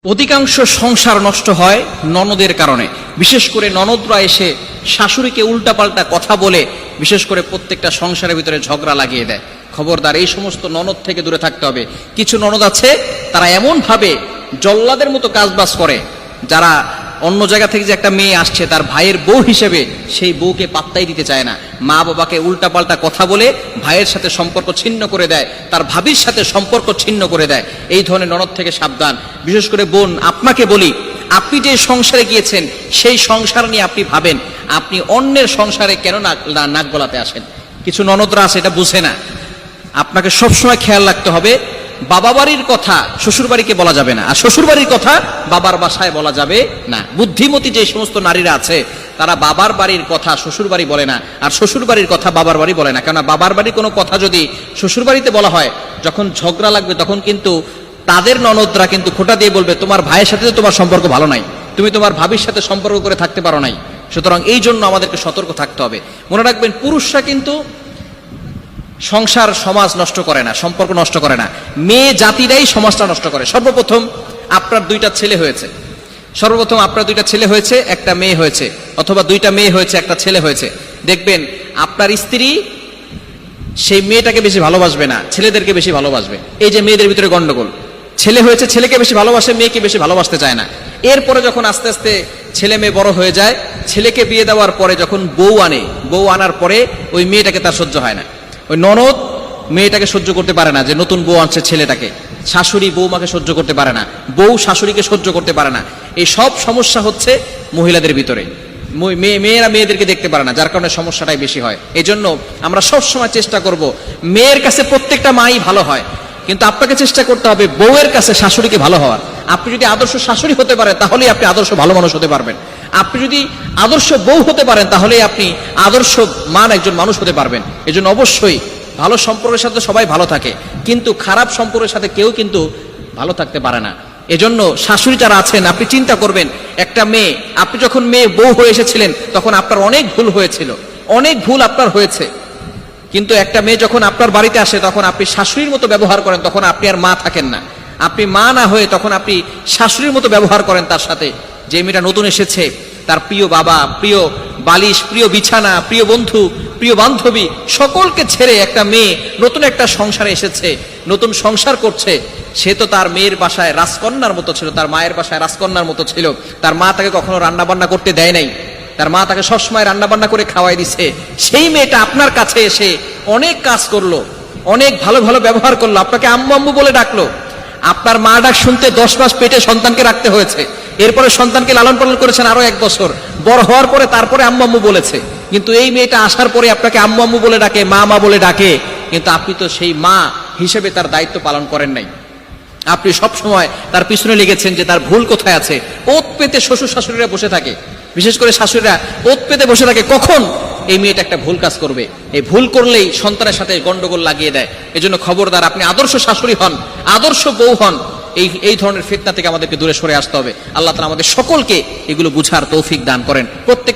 অধিকাংশ সংসার নষ্ট হয় ননদের কারণে। বিশেষ করে ননদরা এসে শাশুড়িকে উল্টাপাল্টা কথা বলে বিশেষ করে প্রত্যেকটা সংসারের ভিতরে ঝগড়া লাগিয়ে দেয়। খবরদার, এই সমস্ত ননদ থেকে দূরে থাকতে হবে। কিছু ননদ আছে তারা এমন ভাবে জল্লাদের মতো কাজবাজ করে, যারা অন্য জায়গা থেকে যে একটা মেয়ে আসছে তার ভাইয়ের বউ হিসেবে সেই বউকে পাত্তাই দিতে চায় না। মা বাবাকে উল্টাপাল্টা কথা বলে ভাইয়ের সাথে সম্পর্ক ছিন্ন করে দেয়, তার ভাবির সাথে সম্পর্ক ছিন্ন করে দেয়। এই ধরনের ননদ থেকে সাবধান। বিশেষ করে বোন, আপনাকে বলি, আপনি যে সংসারে গিয়েছেন সেই সংসার নিয়ে আপনি ভাবেন, আপনি অন্যের সংসারে কেন নাক গলাতে আসেন? কিছু ননদরা আছে এটা বুঝে না। আপনাকে সবসময় খেয়াল রাখতে হবে, বাবা বাড়ির কথা শ্বশুর বাড়িকে বলা যাবে না, আর শ্বশুর বাড়ির কথা বাবার বাসায় বলা যাবে না। বুদ্ধিমতী যে সমস্ত নারীরা আছে তারা বাবার বাড়ির কথা শ্বশুর বাড়ি বলে না, আর শ্বশুর বাড়ির কথা বাবার বাড়ি বলে না। কেননা বাবার বাড়ির কোনো কথা যদি শ্বশুর বাড়িতে বলা হয়, যখন ঝগড়া লাগবে তখন কিন্তু তাদের ননদরা কিন্তু খোঁটা দিয়ে বলবে, তোমার ভাইয়ের সাথে তো তোমার সম্পর্ক ভালো নাই, তুমি তোমার ভাবির সাথে সম্পর্ক করে থাকতে পারো নাই। সুতরাং এই জন্য আমাদেরকে সতর্ক থাকতে হবে। মনে রাখবেন, পুরুষরা কিন্তু সংসার সমাজ নষ্ট করে না, সম্পর্ক নষ্ট করে না, মেয়ে জাতিরাই সমাজটা নষ্ট করে। সর্বপ্রথম আপনার দুইটা ছেলে হয়েছে, একটা মেয়ে হয়েছে, অথবা দুইটা মেয়ে হয়েছে একটা ছেলে হয়েছে। দেখবেন আপনার স্ত্রী সেই মেয়েটাকে বেশি ভালোবাসবে না, ছেলেদেরকে বেশি ভালোবাসবে। এই যে মেয়েদের ভিতরে গন্ডগোল, ছেলে হয়েছে ছেলেকে বেশি ভালোবাসে, মেয়েকে বেশি ভালোবাসতে চায় না। এরপরে যখন আস্তে আস্তে ছেলে মেয়ে বড় হয়ে যায়, ছেলেকে বিয়ে দেওয়ার পরে যখন বউ আনার পরে ওই মেয়েটাকে তার সহ্য হয় না। ওই ননদ মেয়েটাকে সহ্য করতে পারে না, যে নতুন বউ আনছে ছেলেটাকে। শাশুড়ি বৌমাকে সহ্য করতে পারে না, বউ শাশুড়িকে সহ্য করতে পারে না। এই সব সমস্যা হচ্ছে মহিলাদের ভিতরে। মেয়েরা মেয়েদেরকে দেখতে পারে না, যার কারণে সমস্যাটাই বেশি হয়। এই জন্য আমরা সবসময় চেষ্টা করব, মেয়ের কাছে প্রত্যেকটা মাই ভালো হয়, কিন্তু আপনাকে চেষ্টা করতে হবে বউয়ের কাছে শাশুড়িকে ভালো হওয়ার। আপনি যদি আদর্শ শাশুড়ি হতে পারেন তাহলেই আপনি আদর্শ ভালো মানুষ হতে পারবেন। আপনি যদি আদর্শ বউ হতে পারেন তাহলেই আপনি আদর্শ মান একজন মানুষ হতে পারবেন। এজন্য অবশ্যই ভালো সম্পর্কের সাথে সবাই ভালো থাকে, কিন্তু খারাপ সম্পর্কের সাথে কেউ কিন্তু ভালো থাকতে পারে না। এজন্য শাশুড়ি যারা আছেন, আপনি চিন্তা করবেন, একটা মেয়ে, আপনি যখন মেয়ে বউ হয়ে এসেছিলেন তখন আপনার অনেক ভুল হয়েছিল, অনেক ভুল আপনার হয়েছে। কিন্তু একটা মেয়ে যখন আপনার বাড়িতে আসে তখন আপনি শাশুড়ির মতো ব্যবহার করেন, তখন আপনি আর মা থাকেন না। আপনি মা না হয়ে তখন আপনি শাশুড়ির মতো ব্যবহার করেন তার সাথে। যে মেয়েটা নতুন এসেছে, তার প্রিয় বাবা, প্রিয় বালিশ, প্রিয় বিছানা, প্রিয় বন্ধু, প্রিয় বান্ধবী সকলকে ছেড়ে একটা মেয়ে নতুন একটা সংসারে এসেছে, নতুন সংসার করছে। সে তো তার মেয়ের বাসায় রাজকন্যার মতো ছিল, তার মায়ের বাসায় রাজকন্যার মতো ছিল। তার মা তাকে কখনো রান্না বান্না করতে দেয় নাই, তার মা তাকে সবসময় রান্না বান্না করে খাওয়াই দিছে। সেই মেয়েটা আপনার কাছে এসে অনেক কাজ করলো, অনেক ভালো ভালো ব্যবহার করলো, আপনাকে আম্মু আম্মু বলে ডাকলো। আপনার মা ডাক শুনতে 10 মাস পেটে সন্তানকে রাখতে হয়েছে, এরপরে সন্তানকে লালন পালন করেছেন আরো 1 বছর, বড় হওয়ার পরে তারপরে আম্মু আম্মু বলেছে। কিন্তু এই মেয়েটা আসার পরে আপনাকে আম্মু আম্মু বলে ডাকে, মা মা বলে ডাকে, কিন্তু আপনি তো সেই মা হিসেবে তার দায়িত্ব পালন করেন নাই। আপনি সব সময় তার পিছনে লেগেছেন যে তার ভুল কোথায় আছে। ওত পেতে শ্বশুর শাশুড়িরা বসে থাকে, বিশেষ করে শাশুড়িরা ওত পেতে বসে থাকে কখন এই মেয়েটা একটা ভুল কাজ করবে। এই ভুল করলেই সন্তানের সাথে গন্ডগোল লাগিয়ে দেয়। এজন্য খবরদার, আপনি আদর্শ শাশুড়ি হন, আদর্শ বউ হন। এই ধরনের ফিতনা থেকে আমাদেরকে দূরে সরে আসতে হবে। আল্লাহ তাআলা আমাদের সকলকে এগুলো বুঝার তৌফিক দান করেন। প্রত্যেক